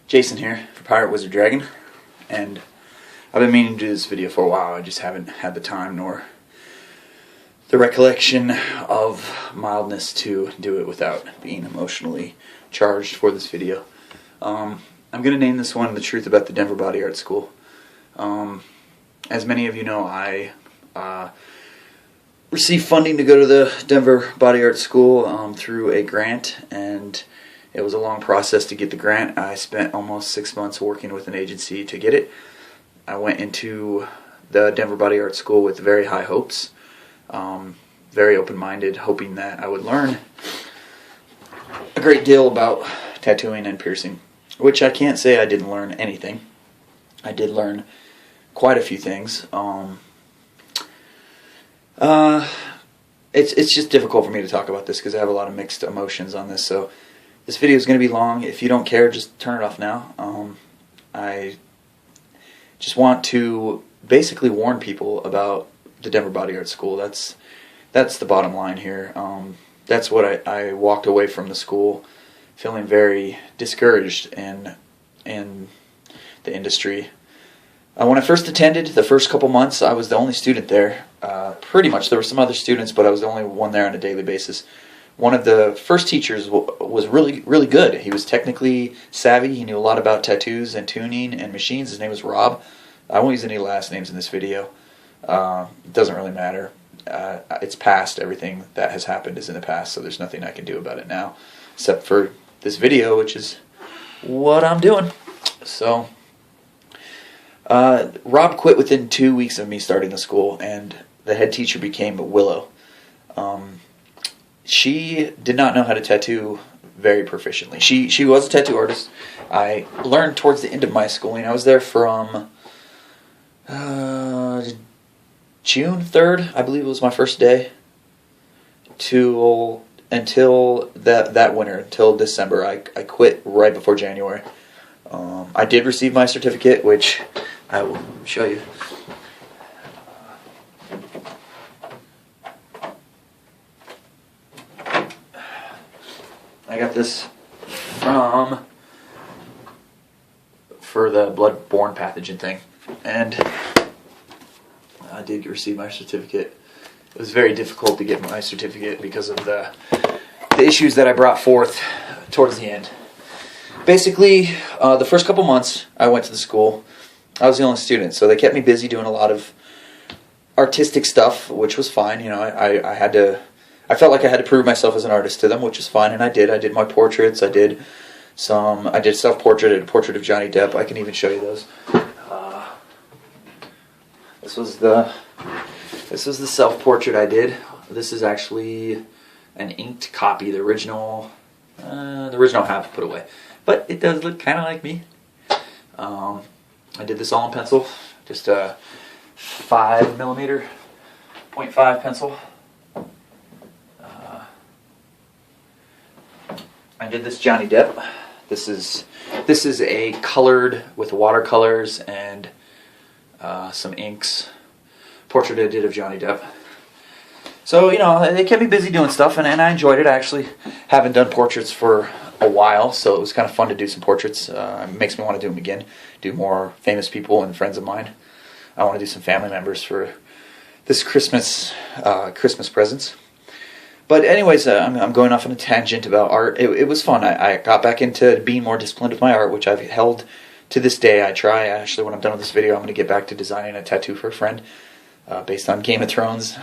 Jason here for Piratewizardragon, and I've been meaning to do this video for a while. I just haven't had the time nor the recollection of mildness to do it without being emotionally charged for this video. I'm going to name this one The Truth About the Denver Body Art School. As many of you know, I received funding to go to the Denver Body Art School through a grant, and it was a long process to get the grant. I spent almost 6 months working with an agency to get it. I went into the Denver Body Art School with very high hopes, very open-minded, hoping that I would learn a great deal about tattooing and piercing, which I can't say I didn't learn anything. I did learn quite a few things. It's just difficult for me to talk about this because I have a lot of mixed emotions on this, so this video is going to be long. If you don't care, just turn it off now. I just want to basically warn people about the Denver Body Art School. That's the bottom line here. That's what I walked away from the school feeling very discouraged in the industry. When I first attended, the first couple months, I was the only student there. Pretty much, there were some other students, but I was the only one there on a daily basis. One of the first teachers was really good. He was technically savvy. He knew a lot about tattoos and tuning and machines. His name was Rob. I won't use any last names in this video. It doesn't really matter. It's past. Everything that has happened is in the past, so there's nothing I can do about it now, except for this video, which is what I'm doing. So, Rob quit within 2 weeks of me starting the school, and the head teacher became Willow. She did not know how to tattoo very proficiently. She was a tattoo artist. I learned towards the end of my schooling. I was there from June 3rd, I believe it was my first day, until that winter, until December. I quit right before January. I did receive my certificate, which I will show you. I got this for the blood-borne pathogen thing, and I did receive my certificate. It was very difficult to get my certificate because of the issues that I brought forth towards the end. Basically, the first couple months I went to the school, I was the only student, so they kept me busy doing a lot of artistic stuff, which was fine. You know, I felt like I had to prove myself as an artist to them, which is fine, and I did. I did my portraits. I did self-portrait. I did a portrait of Johnny Depp. I can even show you those. This was the self-portrait I did. This is actually an inked copy. The original I have put away, but it does look kind of like me. I did this all in pencil, just a 5mm, 0.5 pencil. I did this Johnny Depp. This is a colored with watercolors and some inks portrait I did of Johnny Depp. So, you know, they kept me busy doing stuff, and I enjoyed it. I actually haven't done portraits for a while, so it was kind of fun to do some portraits. It makes me want to do them again, do more famous people and friends of mine. I want to do some family members for this Christmas presents. But anyways, I'm going off on a tangent about art. It was fun. I got back into being more disciplined with my art, which I've held to this day. I try. Actually, when I'm done with this video, I'm going to get back to designing a tattoo for a friend based on Game of Thrones.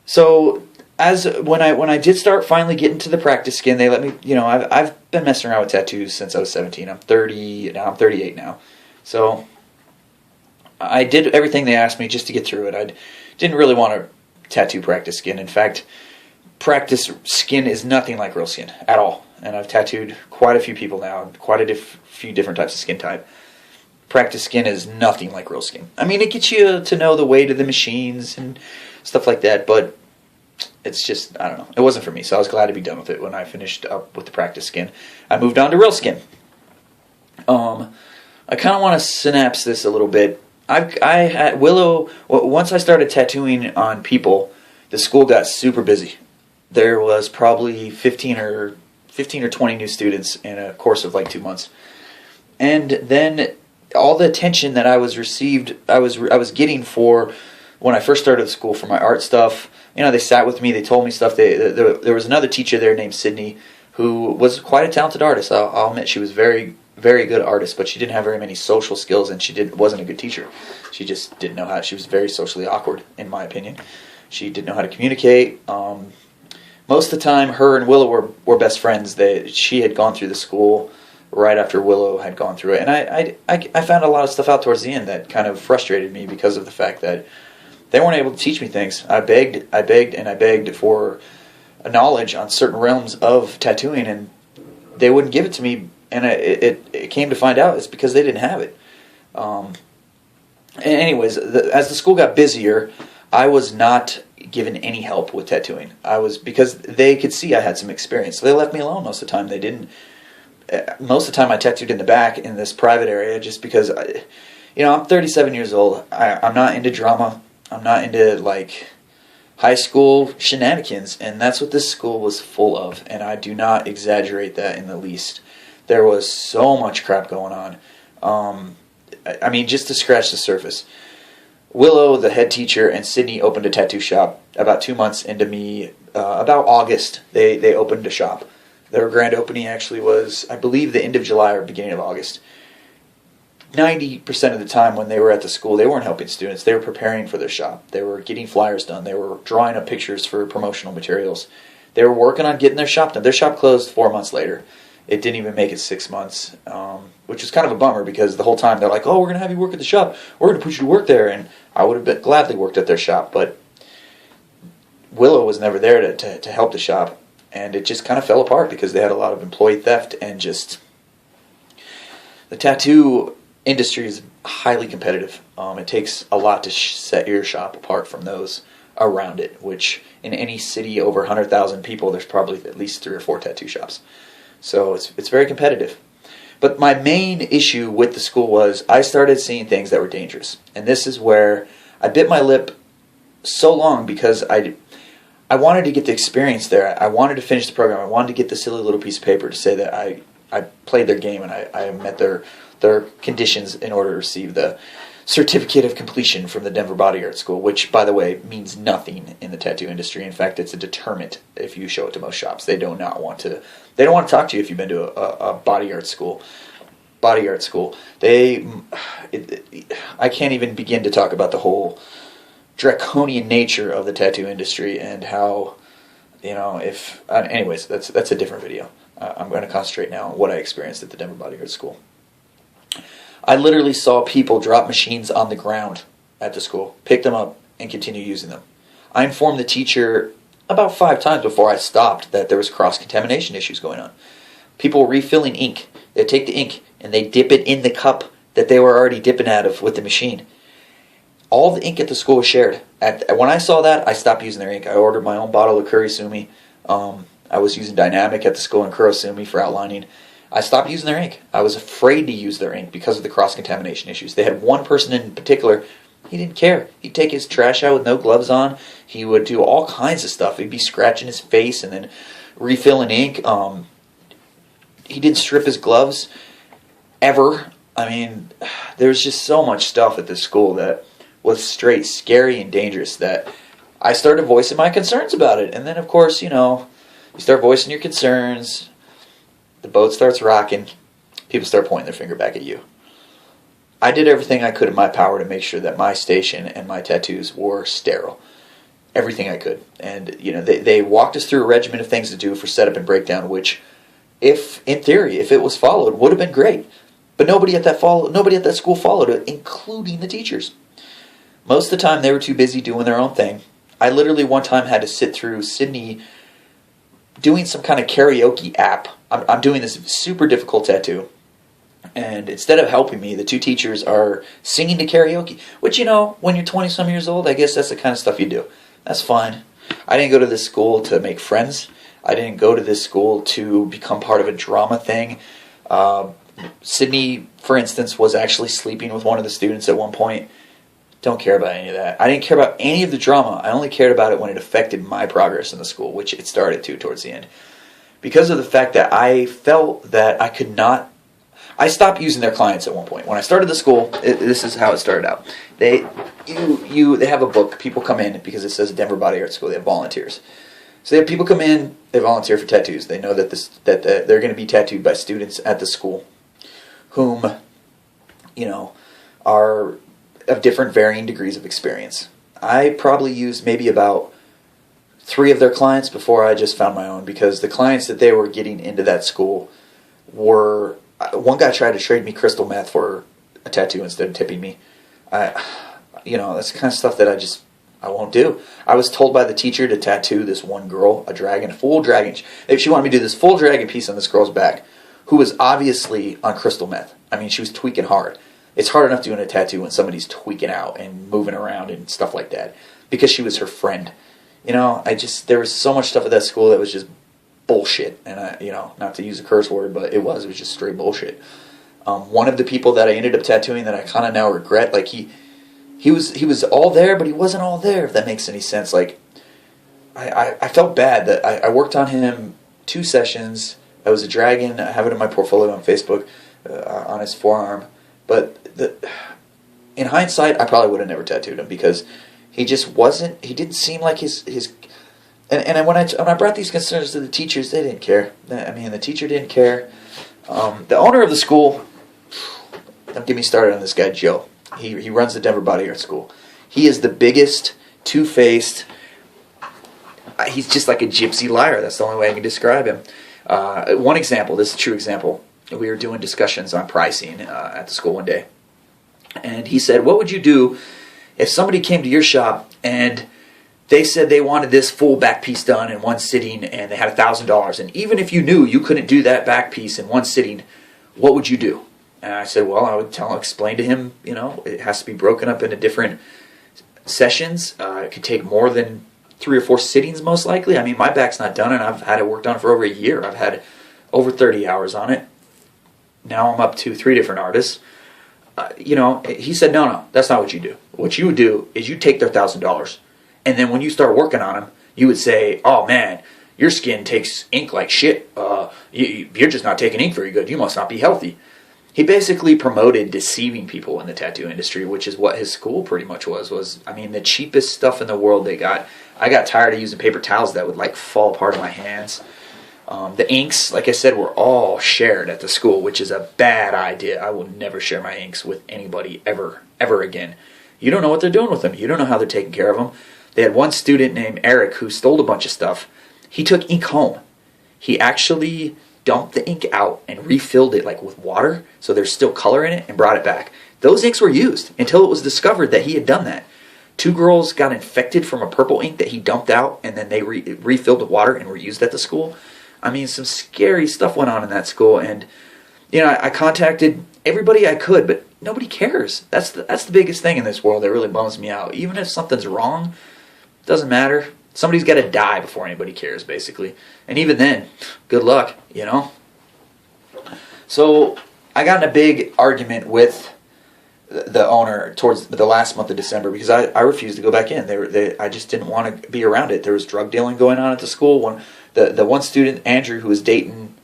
So when I did start finally getting to the practice skin, they let me. You know, I've been messing around with tattoos since I was 17. I'm 30 now. I'm 38 now. So I did everything they asked me just to get through it. I didn't really want to tattoo practice skin. In fact, practice skin is nothing like real skin at all. And I've tattooed quite a few people now, quite a few different types of skin type. Practice skin is nothing like real skin. I mean, it gets you to know the weight of the machines and stuff like that, but it's just, I don't know. It wasn't for me, so I was glad to be done with it when I finished up with the practice skin. I moved on to real skin. I kind of want to synapse this a little bit. At Willow, once I started tattooing on people, the school got super busy. There was probably 15 15 or 20 new students in a course of like 2 months. And then all the attention that I was getting for when I first started school for my art stuff, they sat with me, they told me stuff. There was another teacher there named Sydney who was quite a talented artist. I'll admit she was very, very good artist, but she didn't have very many social skills, and she wasn't a good teacher. She just didn't know how. She was very socially awkward, in my opinion. She didn't know how to communicate. Most of the time, her and Willow were best friends. She had gone through the school right after Willow had gone through it, and I found a lot of stuff out towards the end that kind of frustrated me because of the fact that they weren't able to teach me things. I begged, and I begged for a knowledge on certain realms of tattooing, and they wouldn't give it to me. And it came to find out it's because they didn't have it. Anyways, as the school got busier, I was not given any help with tattooing. Because they could see I had some experience, so they left me alone most of the time. They didn't. Most of the time, I tattooed in the back in this private area, just because I'm 37 years old. I'm not into drama. I'm not into like high school shenanigans, and that's what this school was full of, and I do not exaggerate that in the least. There was so much crap going on. Just to scratch the surface. Willow, the head teacher, and Sydney opened a tattoo shop about 2 months into me. About August, they opened a shop. Their grand opening actually was, I believe, the end of July or beginning of August. 90% of the time when they were at the school, they weren't helping students. They were preparing for their shop. They were getting flyers done. They were drawing up pictures for promotional materials. They were working on getting their shop done. Their shop closed 4 months later. It didn't even make it 6 months, which is kind of a bummer because the whole time they're like, oh, we're going to have you work at the shop. We're going to put you to work there. And I would have gladly worked at their shop, but Willow was never there to help the shop. And it just kind of fell apart because they had a lot of employee theft, and just the tattoo industry is highly competitive. It takes a lot to set your shop apart from those around it, which in any city over 100,000 people, there's probably at least 3 or 4 tattoo shops. So it's very competitive. But my main issue with the school was I started seeing things that were dangerous. And this is where I bit my lip so long because I wanted to get the experience there. I wanted to finish the program. I wanted to get the silly little piece of paper to say that I played their game and I met their conditions in order to receive the certificate of completion from the Denver Body Art School, which, by the way, means nothing in the tattoo industry. In fact, it's a deterrent if you show it to most shops. They don't want to talk to you if you've been to a body art school. Body art school. I can't even begin to talk about the whole draconian nature of the tattoo industry and how, anyways, that's a different video. I'm going to concentrate now on what I experienced at the Denver Body Art School. I literally saw people drop machines on the ground at the school, pick them up, and continue using them. I informed the teacher about 5 times before I stopped that there was cross-contamination issues going on. People refilling ink. They take the ink and they dip it in the cup that they were already dipping out of with the machine. All the ink at the school was shared. When I saw that, I stopped using their ink. I ordered my own bottle of Kurosumi. I was using Dynamic at the school and Kurosumi for outlining. I stopped using their ink. I was afraid to use their ink because of the cross-contamination issues. They had one person in particular, he didn't care. He'd take his trash out with no gloves on. He would do all kinds of stuff. He'd be scratching his face and then refilling ink. He didn't strip his gloves ever. There's just so much stuff at this school that was straight scary and dangerous that I started voicing my concerns about it. And then, of course, you start voicing your concerns. The boat starts rocking. People start pointing their finger back at you. I did everything I could in my power to make sure that my station and my tattoos were sterile. Everything I could. And, they walked us through a regimen of things to do for setup and breakdown, which, in theory, if it was followed, would have been great. But nobody at that school followed it, including the teachers. Most of the time, they were too busy doing their own thing. I literally one time had to sit through Sydney doing some kind of karaoke app. I'm doing this super difficult tattoo. And instead of helping me, the 2 teachers are singing to karaoke. Which, when you're 20-some years old, I guess that's the kind of stuff you do. That's fine. I didn't go to this school to make friends. I didn't go to this school to become part of a drama thing. Sydney, for instance, was actually sleeping with one of the students at one point. Don't care about any of that. I didn't care about any of the drama. I only cared about it when it affected my progress in the school, which it started to towards the end. because of the fact that I felt that I could not. I stopped using their clients at one point. When I started the school, this is how it started out. They have a book. People come in because it says Denver Body Art School. They have volunteers. So they have people come in. They volunteer for tattoos. They know that they're going to be tattooed by students at the school, whom, are of different varying degrees of experience. I probably used maybe about 3 of their clients before I just found my own, because the clients that they were getting into that school were. One guy tried to trade me crystal meth for a tattoo instead of tipping me. That's the kind of stuff that I won't do. I was told by the teacher to tattoo this one girl, a full dragon. She wanted me to do this full dragon piece on this girl's back, who was obviously on crystal meth. I mean, she was tweaking hard. It's hard enough doing a tattoo when somebody's tweaking out and moving around and stuff like that, because she was her friend. There was so much stuff at that school that was just bullshit, and not to use a curse word, but it was just straight bullshit. One of the people that I ended up tattooing that I kind of now regret, like he was all there, but he wasn't all there, if that makes any sense. Like I felt bad that I worked on him 2 sessions. I was a dragon. I have it in my portfolio on Facebook on his forearm, but in hindsight, I probably would have never tattooed him, because he just wasn't. He didn't seem like his. And when I brought these concerns to the teachers, they didn't care. The teacher didn't care. The owner of the school, don't get me started on this guy, Joe. He runs the Denver Body Art School. He is the biggest, two-faced, he's just like a gypsy liar. That's the only way I can describe him. One example, this is a true example. We were doing discussions on pricing at the school one day. And he said, what would you do if somebody came to your shop and they said they wanted this full back piece done in one sitting, and they had $1,000. And even if you knew you couldn't do that back piece in one sitting, what would you do? And I said, well, I would explain to him, it has to be broken up into different sessions. It could take more than 3 or 4 sittings, most likely. I mean, my back's not done, and I've had it worked on for over a year. I've had over 30 hours on it. Now I'm up to 3 different artists. He said, no, that's not what you do. What you would do is you take their $1,000. And then when you start working on them, you would say, oh man, your skin takes ink like shit. You're just not taking ink very good. You must not be healthy. He basically promoted deceiving people in the tattoo industry, which is what his school pretty much was the cheapest stuff in the world they got. I got tired of using paper towels that would fall apart in my hands. The inks, like I said, were all shared at the school, which is a bad idea. I will never share my inks with anybody ever again. You don't know what they're doing with them. You don't know how they're taking care of them. They had one student named Eric who stole a bunch of stuff. He took ink home. He actually dumped the ink out and refilled it with water, so there's still color in it, and brought it back. Those inks were used until it was discovered that he had done that. 2 girls got infected from a purple ink that he dumped out, and then they refilled with water and were used at the school. Some scary stuff went on in that school, and I contacted everybody I could, but nobody cares. That's the biggest thing in this world that really bums me out. Even if something's wrong, it doesn't matter. Somebody's got to die before anybody cares, basically. And even then, good luck, So I got in a big argument with the owner towards the last month of December, because I refused to go back in. I just didn't want to be around it. There was drug dealing going on at the school. The one student, Andrew, who was dating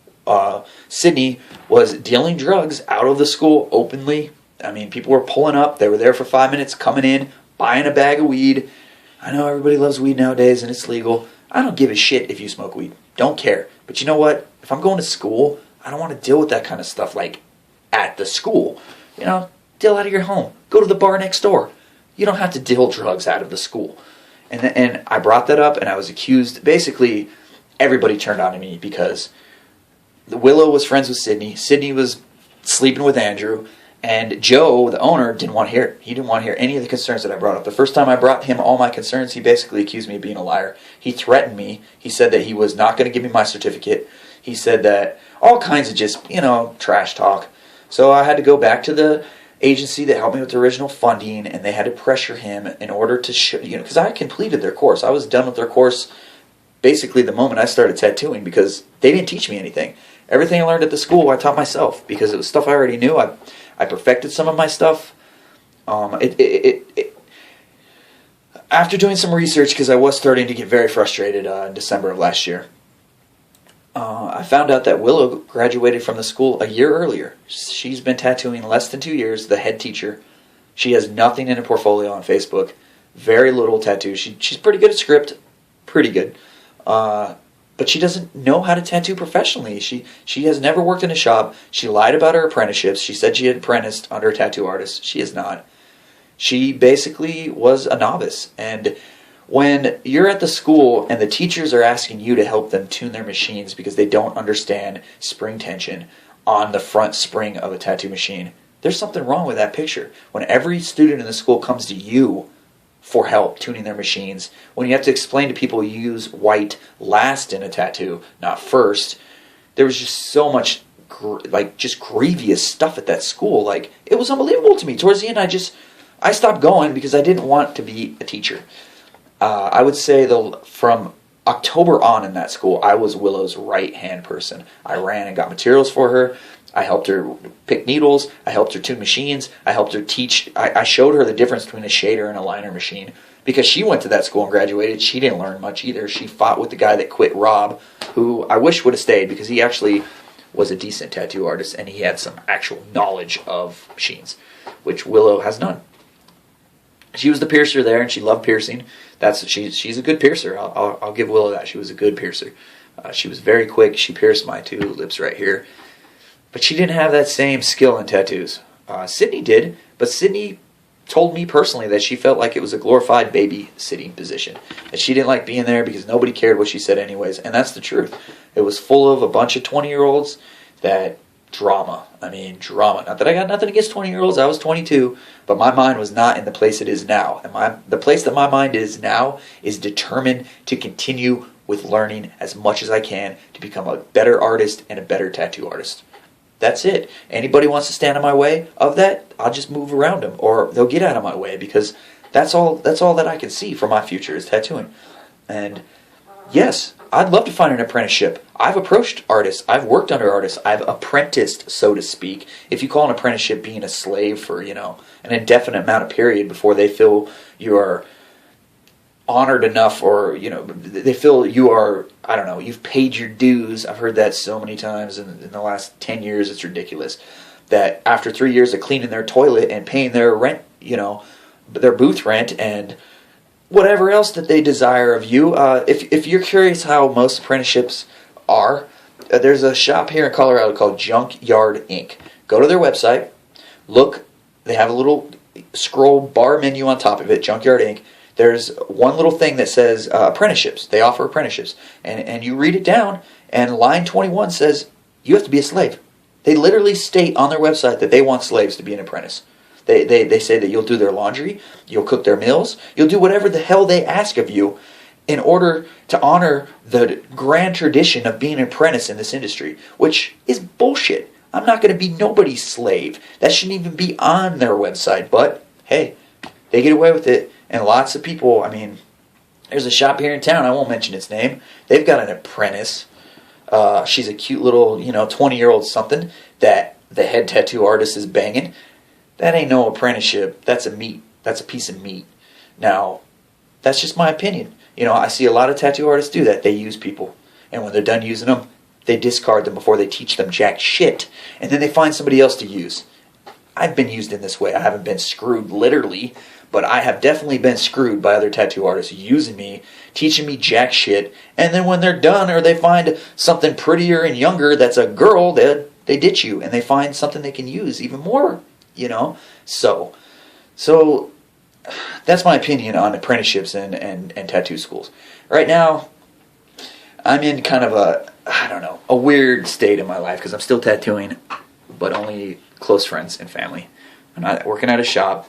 Sydney, was dealing drugs out of the school openly. People were pulling up. They were there for 5 minutes, coming in, buying a bag of weed. I know everybody loves weed nowadays and it's legal. I don't give a shit if you smoke weed. Don't care. But you know what? If I'm going to school, I don't want to deal with that kind of stuff at the school. Deal out of your home. Go to the bar next door. You don't have to deal drugs out of the school. And I brought that up, and I was accused. Basically, everybody turned on me because Willow was friends with Sydney. Sydney was sleeping with Andrew. And Joe, the owner, didn't want to hear it. He didn't want to hear any of the concerns that I brought up. The first time I brought him all my concerns, he basically accused me of being a liar. He threatened me. He said that he was not going to give me my certificate. He said that all kinds of just, trash talk. So I had to go back to the agency that helped me with the original funding, and they had to pressure him in order to show, because I completed their course. I was done with their course basically the moment I started tattooing, because they didn't teach me anything. Everything I learned at the school, I taught myself, because it was stuff I already knew. I perfected some of my stuff. After doing some research, because I was starting to get very frustrated in December of last year, I found out that Willow graduated from the school a year earlier. She's been tattooing less than 2 years, the head teacher. She has nothing in her portfolio on Facebook. Very little tattoos. She's pretty good at script. Pretty good. But she doesn't know how to tattoo professionally. She has never worked in a shop. She lied about her apprenticeships. She said she had apprenticed under a tattoo artist. She is not. She basically was a novice. And when you're at the school and the teachers are asking you to help them tune their machines because they don't understand spring tension on the front spring of a tattoo machine, there's something wrong with that picture. When every student in the school comes to you for help tuning their machines, when you have to explain to people you use white last in a tattoo, not first, there was just so much just grievous stuff at that school. Like, it was unbelievable to me. Towards the end, I stopped going because I didn't want to be a teacher. I would say from October on in that school, I was Willow's right-hand person. I ran and got materials for her. I helped her pick needles. I helped her tune machines. I helped her teach. I showed her the difference between a shader and a liner machine because she went to that school and graduated. She didn't learn much either. She fought with the guy that quit, Rob, who I wish would have stayed because he actually was a decent tattoo artist and he had some actual knowledge of machines, which Willow has none. She was the piercer there, and she loved piercing. She's a good piercer. I'll give Willow that. She was a good piercer. She was very quick. She pierced my 2 lips right here. But she didn't have that same skill in tattoos. Sydney did, but Sydney told me personally that she felt like it was a glorified babysitting position. That she didn't like being there because nobody cared what she said anyways, and that's the truth. It was full of a bunch of 20-year-olds that drama. I mean, drama. Not that I got nothing against 20-year-olds. I was 22, but my mind was not in the place it is now. And the place that my mind is now is determined to continue with learning as much as I can to become a better artist and a better tattoo artist. That's it. Anybody wants to stand in my way of that, I'll just move around them, or they'll get out of my way, because that's all that I can see for my future is tattooing. And yes, I'd love to find an apprenticeship. I've approached artists. I've worked under artists. I've apprenticed, so to speak. If you call an apprenticeship being a slave for, an indefinite amount of period before they feel you are honored enough, or, they feel you are, I don't know, you've paid your dues. I've heard that so many times in the last 10 years. It's ridiculous that after 3 years of cleaning their toilet and paying their rent, their booth rent and whatever else that they desire of you. If you're curious how most apprenticeships are, there's a shop here in Colorado called Junkyard Inc. Go to their website, look, they have a little scroll bar menu on top of it, Junkyard Inc. There's one little thing that says apprenticeships. They offer apprenticeships. And you read it down, and line 21 says you have to be a slave. They literally state on their website that they want slaves to be an apprentice. They say that you'll do their laundry, you'll cook their meals, you'll do whatever the hell they ask of you in order to honor the grand tradition of being an apprentice in this industry, which is bullshit. I'm not going to be nobody's slave. That shouldn't even be on their website, but hey, they get away with it, and lots of people, there's a shop here in town, I won't mention its name, they've got an apprentice. She's a cute little, 20-year-old something that the head tattoo artist is banging. That ain't no apprenticeship. That's a piece of meat. Now, that's just my opinion. I see a lot of tattoo artists do that. They use people. And when they're done using them, they discard them before they teach them jack shit. And then they find somebody else to use. I've been used in this way. I haven't been screwed literally, but I have definitely been screwed by other tattoo artists using me, teaching me jack shit. And then when they're done or they find something prettier and younger that's a girl, they ditch you. And they find something they can use even more. So that's my opinion on apprenticeships and tattoo schools. Right now, I'm in kind of a weird state in my life because I'm still tattooing, but only close friends and family. I'm not working at a shop.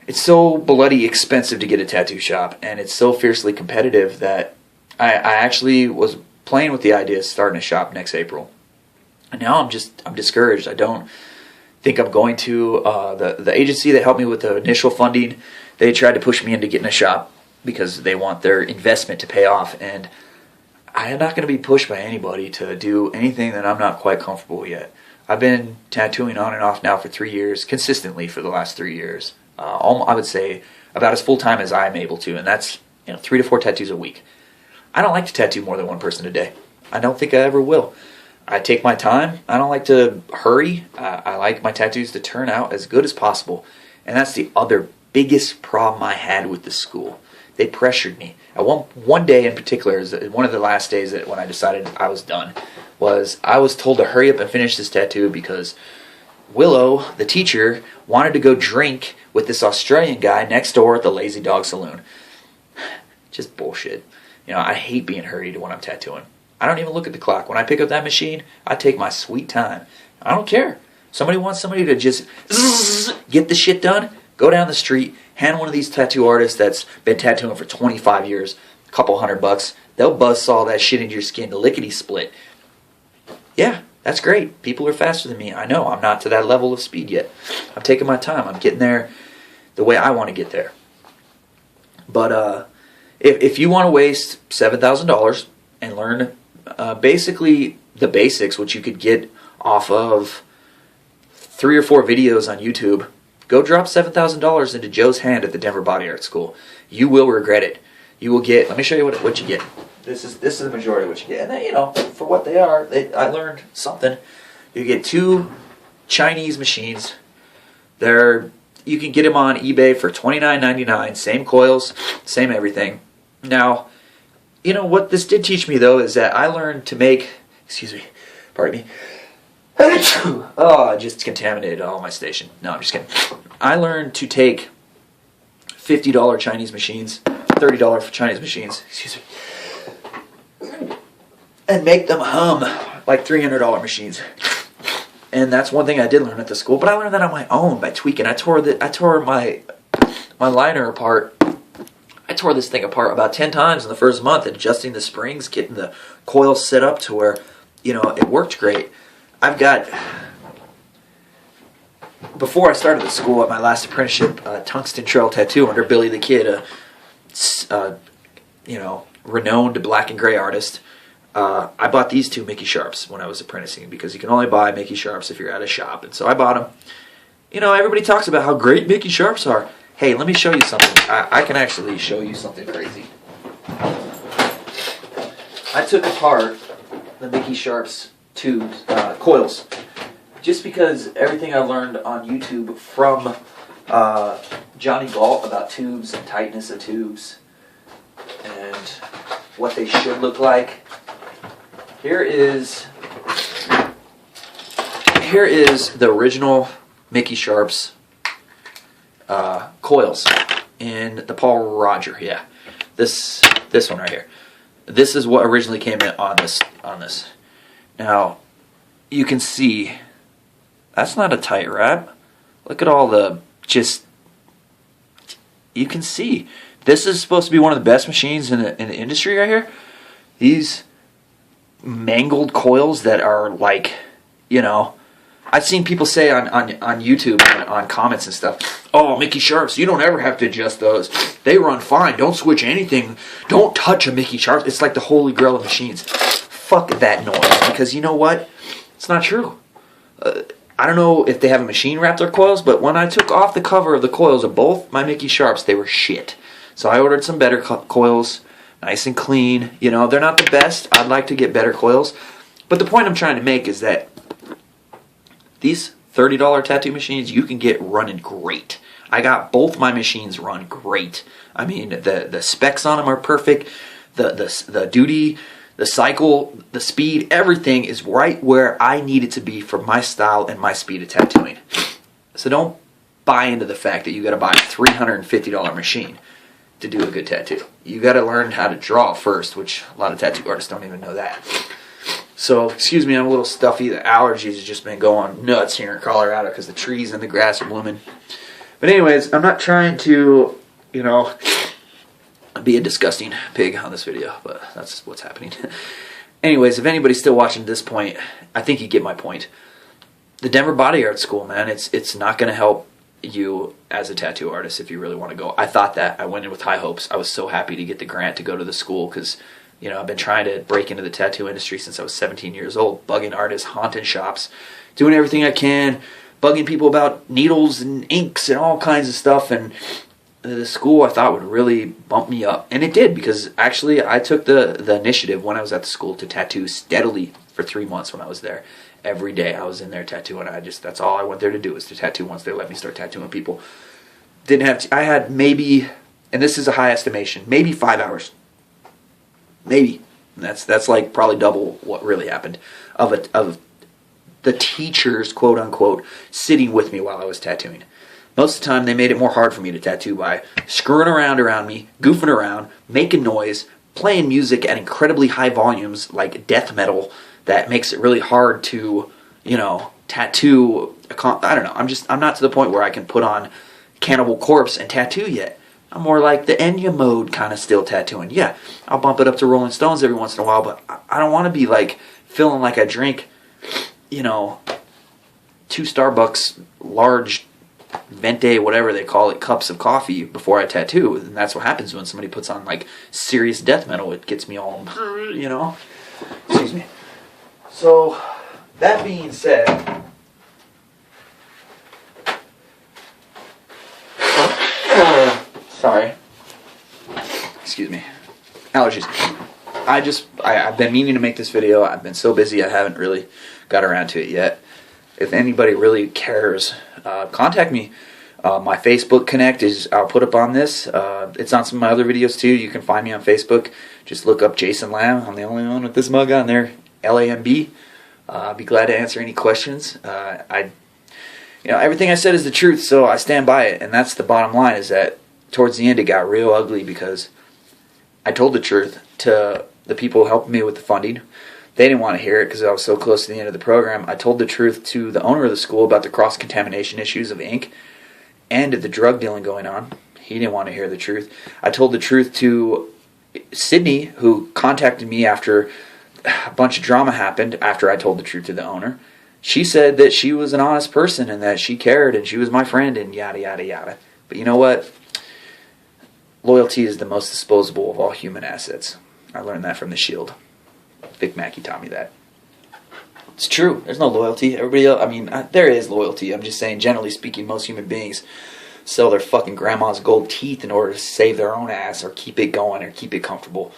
It's so bloody expensive to get a tattoo shop, and it's so fiercely competitive that I actually was playing with the idea of starting a shop next April. And now I'm discouraged. I don't think I'm going to. The agency that helped me with the initial funding, they tried to push me into getting a shop because they want their investment to pay off, and I am not going to be pushed by anybody to do anything that I'm not quite comfortable with yet. I've been tattooing on and off now for 3 years, consistently for the last 3 years. I would say about as full-time as I'm able to, and that's 3 to 4 tattoos a week. I don't like to tattoo more than one person a day. I don't think I ever will. I take my time. I don't like to hurry. I like my tattoos to turn out as good as possible. And that's the other biggest problem I had with the school. They pressured me. At one day in particular, is one of the last days that when I decided I was done, was I was told to hurry up and finish this tattoo because Willow, the teacher, wanted to go drink with this Australian guy next door at the Lazy Dog Saloon. Just bullshit. You know, I hate being hurried when I'm tattooing. I don't even look at the clock. When I pick up that machine, I take my sweet time. I don't care. Somebody wants somebody to just get the shit done, go down the street, hand one of these tattoo artists that's been tattooing for 25 years, a couple $100. They'll buzzsaw that shit into your skin to lickety-split. Yeah, that's great. People are faster than me. I know. I'm not to that level of speed yet. I'm taking my time. I'm getting there the way I want to get there. But if you want to waste $7,000 and learn basically the basics, which you could get off of 3 or 4 videos on YouTube, go drop $7,000 into Joe's hand at the Denver Body Art School. You will regret it. You will get. Let me show you what you get. This is the majority of what you get, and then, you know, for what they are, I learned something. You get 2 Chinese machines. You can get them on eBay for $29.99. Same coils, same everything. Now, you know what this did teach me though is that I learned to make. Excuse me, pardon me. Oh, I just contaminated all my station. No, I'm just kidding. I learned to take $50 Chinese machines, $30 for Chinese machines, excuse me, and make them hum like $300 machines. And that's one thing I did learn at the school, but I learned that on my own by tweaking. I tore my liner apart. I tore this thing apart about 10 times in the first month, adjusting the springs, getting the coils set up to where, you know, it worked great. I've got, before I started the school at my last apprenticeship, Tungsten Trail Tattoo under Billy the Kid, you know, renowned black and gray artist. I bought these 2 Mickey Sharps when I was apprenticing because you can only buy Mickey Sharps if you're at a shop. And so I bought them. You know, everybody talks about how great Mickey Sharps are. Hey, let me show you something. I can actually show you something crazy. I took apart the Mickey Sharps tubes, coils, just because everything I learned on YouTube from Johnny Galt about tubes and tightness of tubes and what they should look like. Here is the original Mickey Sharps coils in the Paul Roger. Yeah, this one right here. This is what originally came in on this. Now, you can see that's not a tight wrap. Look at all the you can see this is supposed to be one of the best machines in the industry right here. These mangled coils that are like, you know, I've seen people say on YouTube and on comments and stuff, oh, Mickey Sharps, you don't ever have to adjust those. They run fine. Don't switch anything. Don't touch a Mickey Sharps. It's like the holy grail of machines. Fuck that noise, because you know what? It's not true. I don't know if they have a machine wrap their coils, but when I took off the cover of the coils of both my Mickey Sharps, they were shit. So I ordered some better coils, nice and clean. You know, they're not the best. I'd like to get better coils. But the point I'm trying to make is that these $30 tattoo machines you can get running great. I got both my machines run great. I mean, the specs on them are perfect. The duty, the cycle, the speed, everything is right where I need it to be for my style and my speed of tattooing. So don't buy into the fact that you got to buy a $350 machine to do a good tattoo. You got to learn how to draw first, which a lot of tattoo artists don't even know that. So, excuse me, I'm a little stuffy. The allergies have just been going nuts here in Colorado because the trees and the grass are blooming. But anyways, I'm not trying to, you know, be a disgusting pig on this video, but that's what's happening. Anyways, if anybody's still watching at this point, I think you get my point. The Denver Body Art School, man, it's not going to help you as a tattoo artist if you really want to go. I thought that. I went in with high hopes. I was so happy to get the grant to go to the school because, you know, I've been trying to break into the tattoo industry since I was 17 years old, bugging artists, haunting shops, doing everything I can, bugging people about needles and inks and all kinds of stuff. And the school I thought would really bump me up. And it did, because actually I took the initiative when I was at the school to tattoo steadily for 3 months when I was there. Every day I was in there tattooing. That's all I went there to do, was to tattoo once they let me start tattooing people. I had maybe, and this is a high estimation, maybe 5 hours. Maybe. That's like probably double what really happened of the teachers, quote unquote, sitting with me while I was tattooing. Most of the time, they made it more hard for me to tattoo by screwing around me, goofing around, making noise, playing music at incredibly high volumes, like death metal, that makes it really hard to, tattoo. I don't know. I'm not to the point where I can put on Cannibal Corpse and tattoo yet. I'm more like the Enya mode kind of still tattooing. Yeah, I'll bump it up to Rolling Stones every once in a while, but I don't want to be like feeling like I drink, 2 Starbucks large Venti, whatever they call it, cups of coffee before I tattoo. And that's what happens when somebody puts on like serious death metal. It gets me all, Excuse me. So, that being said, sorry. Excuse me. Allergies. I've been meaning to make this video. I've been so busy I haven't really got around to it yet. If anybody really cares, contact me. My Facebook Connect I'll put up on this. It's on some of my other videos too. You can find me on Facebook. Just look up Jason Lamb. I'm the only one with this mug on there. LAMB. I'll be glad to answer any questions. Everything I said is the truth, so I stand by it. And that's the bottom line, is that towards the end it got real ugly because I told the truth to the people helping me with the funding. They didn't want to hear it because I was so close to the end of the program. I told the truth to the owner of the school about the cross-contamination issues of ink and the drug dealing going on. He didn't want to hear the truth. I told the truth to Sydney, who contacted me after a bunch of drama happened after I told the truth to the owner. She said that she was an honest person and that she cared and she was my friend and yada, yada, yada. But you know what? Loyalty is the most disposable of all human assets. I learned that from The Shield. Vic Mackey taught me that. It's true. There's no loyalty. Everybody else, there is loyalty. I'm just saying, generally speaking, most human beings sell their fucking grandma's gold teeth in order to save their own ass or keep it going or keep it comfortable.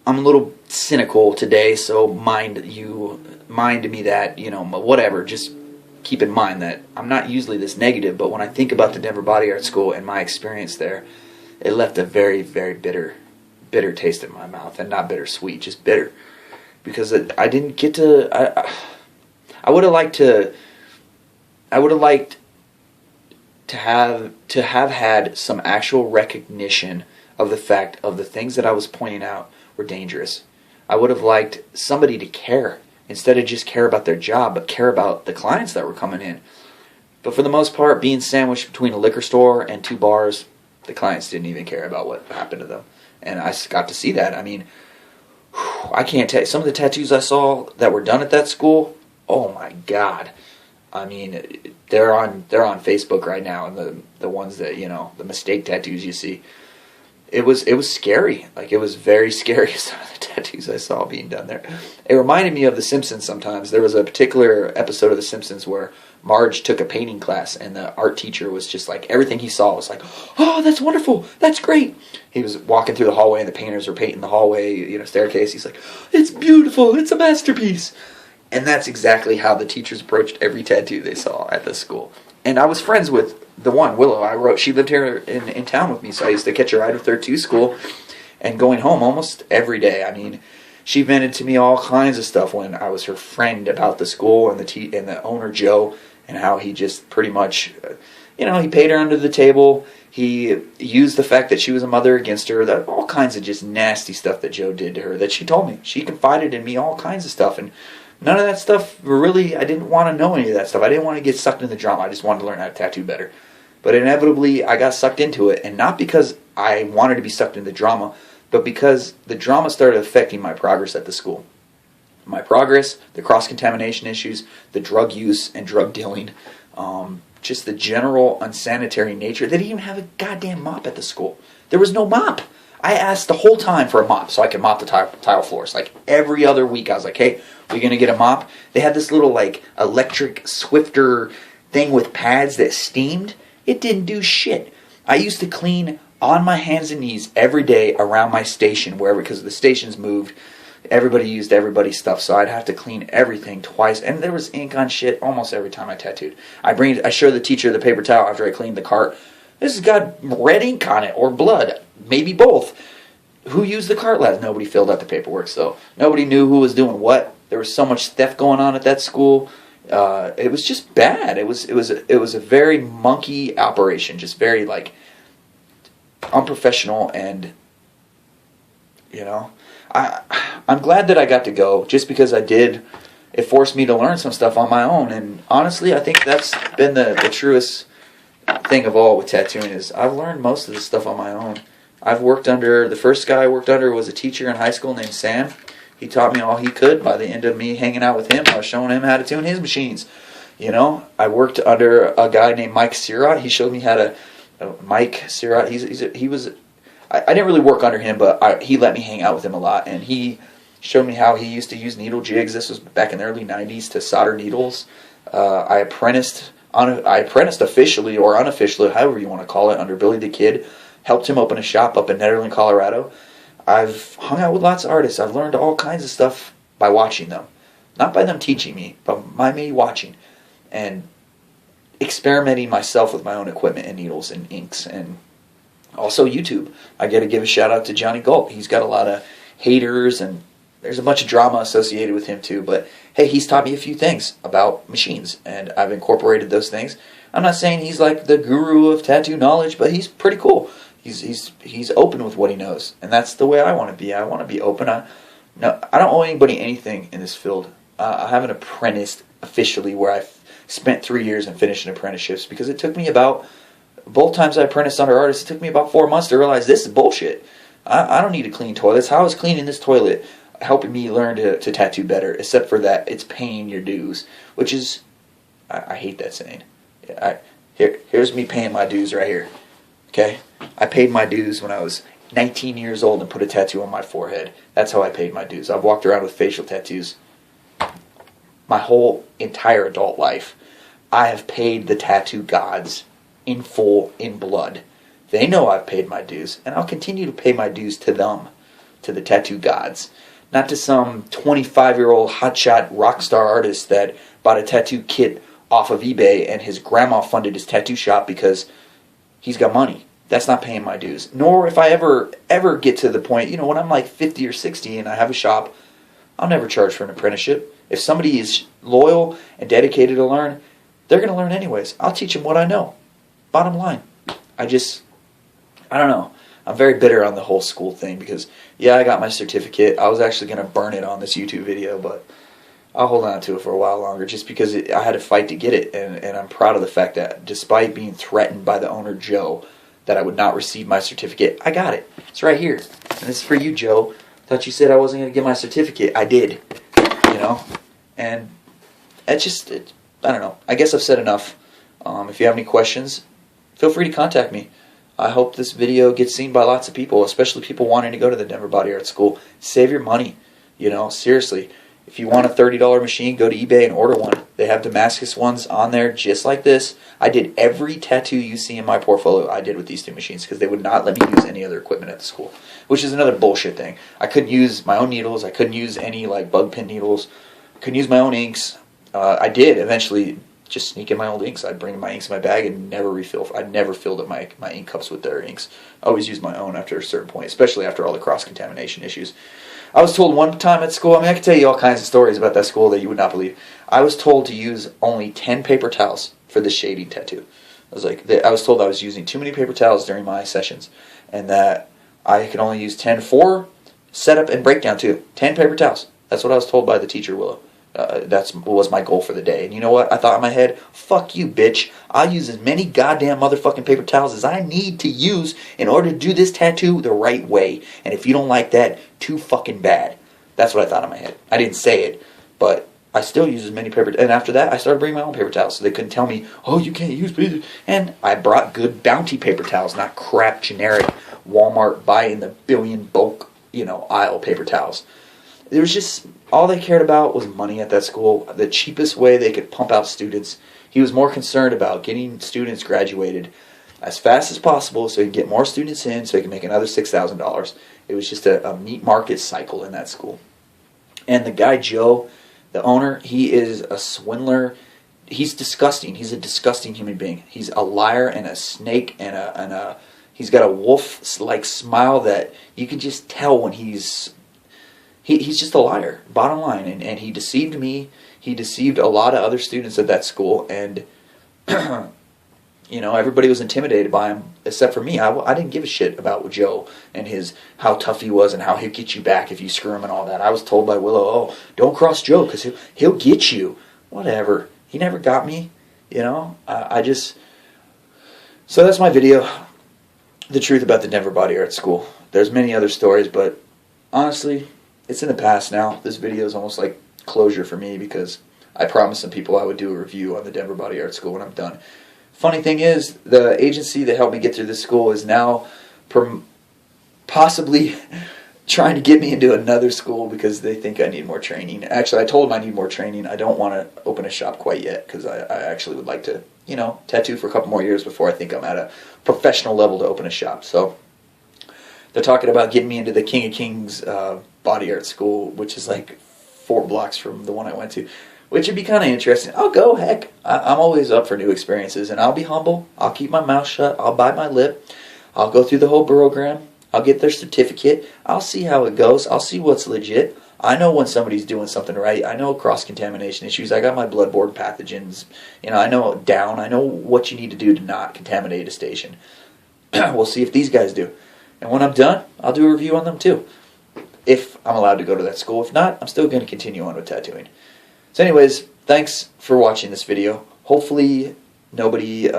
I'm a little cynical today, so mind me that, whatever. Just keep in mind that I'm not usually this negative, but when I think about the Denver Body Art School and my experience there, it left a very, very bitter taste in my mouth. And not bittersweet, just bitter. Because I didn't get to... I would have liked to have had some actual recognition of the fact of the things that I was pointing out were dangerous. I would have liked somebody to care, instead of just care about their job, but care about the clients that were coming in. But for the most part, being sandwiched between a liquor store and 2 bars, the clients didn't even care about what happened to them. And I got to see that. I can't tell you, some of the tattoos I saw that were done at that school, oh my God. They're on Facebook right now, and the ones that, the mistake tattoos you see. It was scary. It was very scary, some of the tattoos I saw being done there. It reminded me of The Simpsons sometimes. There was a particular episode of The Simpsons where Marge took a painting class, and the art teacher was just like, everything he saw was like, oh, that's wonderful, that's great. He was walking through the hallway, and the painters were painting the hallway, staircase. He's like, it's beautiful, it's a masterpiece. And that's exactly how the teachers approached every tattoo they saw at the school. And I was friends with the one, Willow. She lived here in town with me, so I used to catch a ride with her to school and going home almost every day. She vented to me all kinds of stuff when I was her friend about the school and the owner, Joe, and how he just pretty much, he paid her under the table. He used the fact that she was a mother against her. All kinds of just nasty stuff that Joe did to her that she told me. She confided in me all kinds of stuff, and none of that stuff really, I didn't want to know any of that stuff. I didn't want to get sucked into the drama. I just wanted to learn how to tattoo better. But inevitably, I got sucked into it. And not because I wanted to be sucked into the drama, but because the drama started affecting my progress at the school. My progress, the cross-contamination issues, the drug use and drug dealing, just the general unsanitary nature. They didn't even have a goddamn mop at the school. There was no mop. I asked the whole time for a mop so I could mop the tile floors. Every other week I was like, hey, we're going to get a mop. They had this little electric Swifter thing with pads that steamed. It didn't do shit. I used to clean on my hands and knees every day around my station, wherever, because the stations moved. Everybody used everybody's stuff, so I'd have to clean everything twice, and there was ink on shit almost every time I tattooed. I show the teacher the paper towel after I cleaned the cart. This has got red ink on it, or blood, maybe both. Who used the cart last? Nobody filled out the paperwork, so nobody knew who was doing what. There was so much theft going on at that school. It was just bad. It was a very monkey operation, just very like unprofessional, and you know, I'm glad that I got to go, just because I did. It forced me to learn some stuff on my own, and honestly, I think that's been the truest thing of all with tattooing, is I've learned most of this stuff on my own. I've worked under, the first guy I worked under was a teacher in high school named Sam. He taught me all he could. By the end of me hanging out with him, I was showing him how to tune his machines. You know, I worked under a guy named Mike Sirott. He showed me how to, Mike Sirott, I didn't really work under him, but he let me hang out with him a lot, and he showed me how he used to use needle jigs. This was back in the early 90s, to solder needles. I apprenticed officially or unofficially, however you want to call it, under Billy the Kid. Helped him open a shop up in Nederland, Colorado. I've hung out with lots of artists. I've learned all kinds of stuff by watching them. Not by them teaching me, but by me watching. And experimenting myself with my own equipment and needles and inks. And also YouTube. I got to give a shout out to Johnny Galt. He's got a lot of haters, and there's a bunch of drama associated with him too. But hey, he's taught me a few things about machines, and I've incorporated those things. I'm not saying he's like the guru of tattoo knowledge, but he's pretty cool. He's open with what he knows, and that's the way I want to be. I want to be open. I don't owe anybody anything in this field. I haven't apprenticed officially, where I spent 3 years and finished an apprenticeships, because it took me about, both times I apprenticed under artists, it took me about 4 months to realize this is bullshit. I don't need to clean toilets. How is cleaning this toilet helping me learn to tattoo better? Except for that, it's paying your dues, which is, I hate that saying. Here's me paying my dues right here. Okay? I paid my dues when I was 19 years old and put a tattoo on my forehead. That's how I paid my dues. I've walked around with facial tattoos my whole entire adult life. I have paid the tattoo gods in full, in blood. They know I've paid my dues, and I'll continue to pay my dues to them, to the tattoo gods. Not to some 25-year-old hotshot rock star artist that bought a tattoo kit off of eBay and his grandma funded his tattoo shop because he's got money. That's not paying my dues. Nor if I ever get to the point, when I'm like 50 or 60 and I have a shop, I'll never charge for an apprenticeship. If somebody is loyal and dedicated to learn, they're going to learn anyways. I'll teach them what I know. Bottom line. I don't know. I'm very bitter on the whole school thing because, yeah, I got my certificate. I was actually going to burn it on this YouTube video, but I'll hold on to it for a while longer just because I had to fight to get it. And I'm proud of the fact that despite being threatened by the owner, Joe, that I would not receive my certificate, I got it. It's right here. And this is for you, Joe. Thought you said I wasn't going to get my certificate. I did. And I don't know. I guess I've said enough. If you have any questions, feel free to contact me. I hope this video gets seen by lots of people, especially people wanting to go to the Denver Body Art School. Save your money. Seriously. If you want a $30 machine, go to eBay and order one. They have Damascus ones on there just like this. I did every tattoo you see in my portfolio I did with these two machines because they would not let me use any other equipment at the school, which is another bullshit thing. I couldn't use my own needles. I couldn't use any bug pin needles. I couldn't use my own inks. I did eventually just sneak in my old inks. I'd bring my inks in my bag and never refill. I never filled up my ink cups with their inks. I always used my own after a certain point, especially after all the cross-contamination issues. I was told one time at school, I can tell you all kinds of stories about that school that you would not believe. I was told to use only 10 paper towels for the shading tattoo. I was told I was using too many paper towels during my sessions, and that I could only use 10 for setup and breakdown too. 10 paper towels. That's what I was told by the teacher, Willow. That was my goal for the day. And you know what? I thought in my head, fuck you, bitch. I'll use as many goddamn motherfucking paper towels as I need to use in order to do this tattoo the right way. And if you don't like that, too fucking bad. That's what I thought in my head. I didn't say it, but I still use as many paper. And after that, I started bringing my own paper towels, so they couldn't tell me, oh, you can't use paper. And I brought good Bounty paper towels, not crap generic Walmart buy in the billion bulk, aisle paper towels. There was just, all they cared about was money at that school. The cheapest way they could pump out students. He was more concerned about getting students graduated as fast as possible so he can get more students in so he can make another $6,000. It was just a meat market cycle in that school. And the guy, Joe, the owner, he is a swindler. He's disgusting. He's a disgusting human being. He's a liar and a snake and he's got a wolf-like smile that you can just tell when he's just a liar, bottom line. And he deceived me. He deceived a lot of other students at that school. And, you know, everybody was intimidated by him except for me. I didn't give a shit about Joe and how tough he was and how he'll get you back if you screw him and all that. I was told by Willow, oh, don't cross Joe because he'll get you. Whatever. He never got me, you know. So that's my video. The truth about the Denver Body Art School. There's many other stories, but honestly, it's in the past now. This video is almost like closure for me because I promised some people I would do a review on the Denver Body Art School when I'm done. Funny thing is, the agency that helped me get through this school is now possibly trying to get me into another school because they think I need more training. Actually, I told them I need more training. I don't want to open a shop quite yet because I actually would like to, you know, tattoo for a couple more years before I think I'm at a professional level to open a shop. So they're talking about getting me into the King of Kings Body Art School, which is like 4 blocks from the one I went to, which would be kind of interesting. I'll go, heck. I'm always up for new experiences, and I'll be humble. I'll keep my mouth shut. I'll bite my lip. I'll go through the whole program. I'll get their certificate. I'll see how it goes. I'll see what's legit. I know when somebody's doing something right. I know cross-contamination issues. I got my bloodborne pathogens. You know, I know down. I know what you need to do to not contaminate a station. We'll see if these guys do. And when I'm done, I'll do a review on them too. If I'm allowed to go to that school. If not, I'm still going to continue on with tattooing. So anyways, thanks for watching this video. Hopefully nobody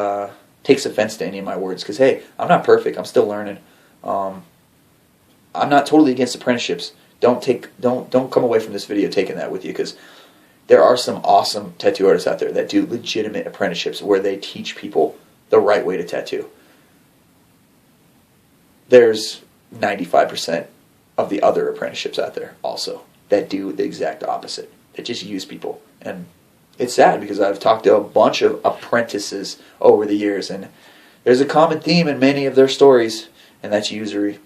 takes offense to any of my words. Because, hey, I'm not perfect. I'm still learning. I'm not totally against apprenticeships. Don't come away from this video taking that with you, because there are some awesome tattoo artists out there that do legitimate apprenticeships where they teach people the right way to tattoo. There's 95% of the other apprenticeships out there also that do the exact opposite. That just use people. And it's sad because I've talked to a bunch of apprentices over the years, and there's a common theme in many of their stories, and that's usury.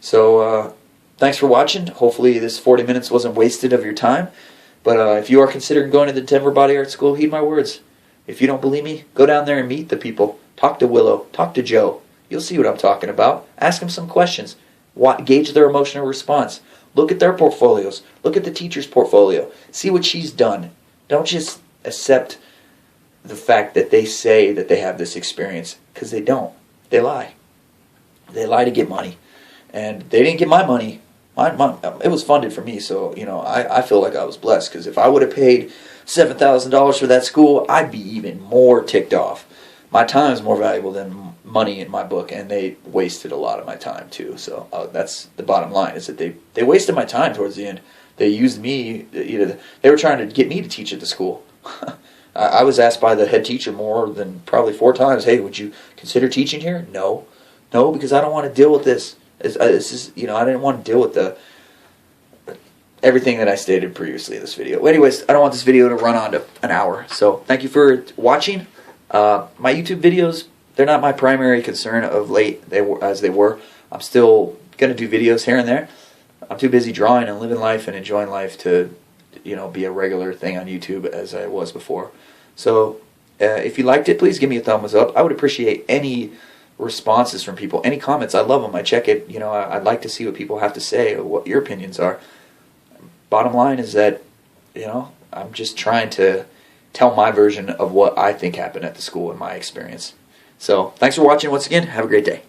So thanks for watching. Hopefully this 40 minutes wasn't wasted of your time. But if you are considering going to the Denver Body Art School, heed my words. If you don't believe me, go down there and meet the people. Talk to Willow. Talk to Joe. You'll see what I'm talking about. Ask them some questions. Gauge their emotional response. Look at their portfolios. Look at the teacher's portfolio. See what she's done. Don't just accept the fact that they say that they have this experience, because they don't. They lie. They lie to get money. And they didn't get my money. It was funded for me, so you know I feel like I was blessed, because if I would have paid $7,000 for that school, I'd be even more ticked off. My time is more valuable than money in my book, and they wasted a lot of my time too. So that's the bottom line, is that they wasted my time towards the end. They used me. They were trying to get me to teach at the school. I was asked by the head teacher more than probably 4 times, hey, would you consider teaching here? No, because I don't want to deal with this. This is, I didn't want to deal with everything that I stated previously in this video. Anyways, I don't want this video to run on to an hour. So thank you for watching. My YouTube videos, they're not my primary concern of late as they were. I'm still going to do videos here and there. I'm too busy drawing and living life and enjoying life to, be a regular thing on YouTube as I was before. So if you liked it, please give me a thumbs up. I would appreciate any responses from people, any comments. I love them. I check it. I'd like to see what people have to say or what your opinions are. Bottom line is that, I'm just trying to tell my version of what I think happened at the school in my experience. So thanks for watching once again. Have a great day.